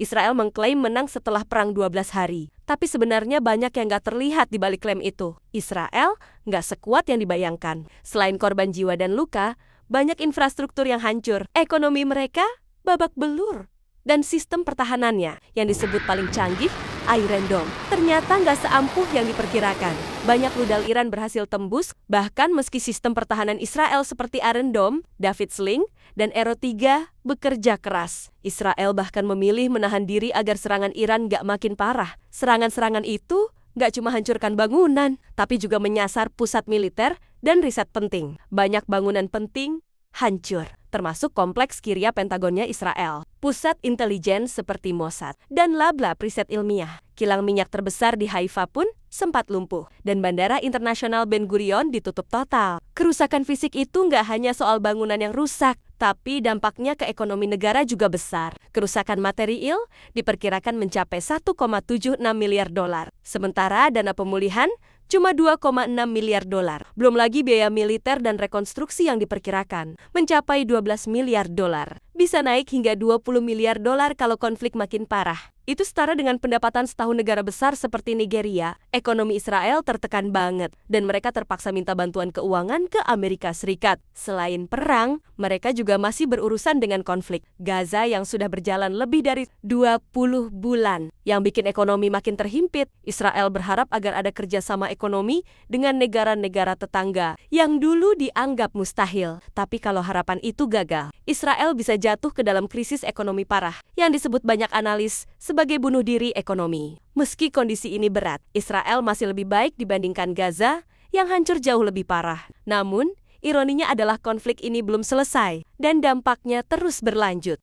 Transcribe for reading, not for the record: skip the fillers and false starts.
Israel mengklaim menang setelah perang 12 hari. Tapi sebenarnya banyak yang nggak terlihat di balik klaim itu. Israel nggak sekuat yang dibayangkan. Selain korban jiwa dan luka, banyak infrastruktur yang hancur. Ekonomi mereka babak belur. Dan sistem pertahanannya yang disebut paling canggih, Iron Dome, ternyata nggak seampuh yang diperkirakan. Banyak rudal Iran berhasil tembus, bahkan meski sistem pertahanan Israel seperti Iron Dome, David Sling, dan Arrow 3 bekerja keras. Israel bahkan memilih menahan diri agar serangan Iran nggak makin parah. Serangan-serangan itu nggak cuma hancurkan bangunan, tapi juga menyasar pusat militer dan riset penting. Banyak bangunan penting hancur, termasuk kompleks Kiryat Pentagonnya Israel, pusat intelijen seperti Mossad, dan lab-lab riset ilmiah. Kilang minyak terbesar di Haifa pun sempat lumpuh, dan Bandara Internasional Ben Gurion ditutup total. Kerusakan fisik itu nggak hanya soal bangunan yang rusak, tapi dampaknya ke ekonomi negara juga besar. Kerusakan material diperkirakan mencapai 1,76 miliar dolar. Sementara dana pemulihan cuma 2,6 miliar dolar. Belum lagi biaya militer dan rekonstruksi yang diperkirakan mencapai 12 miliar dolar. Bisa naik hingga 20 miliar dolar kalau konflik makin parah. Itu setara dengan pendapatan setahun negara besar seperti Nigeria. Ekonomi Israel tertekan banget, dan mereka terpaksa minta bantuan keuangan ke Amerika Serikat. Selain perang, mereka juga masih berurusan dengan konflik Gaza yang sudah berjalan lebih dari 20 bulan. Yang bikin ekonomi makin terhimpit, Israel berharap agar ada kerjasama ekonomi dengan negara-negara tetangga yang dulu dianggap mustahil. Tapi kalau harapan itu gagal, Israel bisa jatuh ke dalam krisis ekonomi parah yang disebut banyak analis sebagai bunuh diri ekonomi. Meski kondisi ini berat, Israel masih lebih baik dibandingkan Gaza yang hancur jauh lebih parah. Namun, ironinya adalah konflik ini belum selesai dan dampaknya terus berlanjut.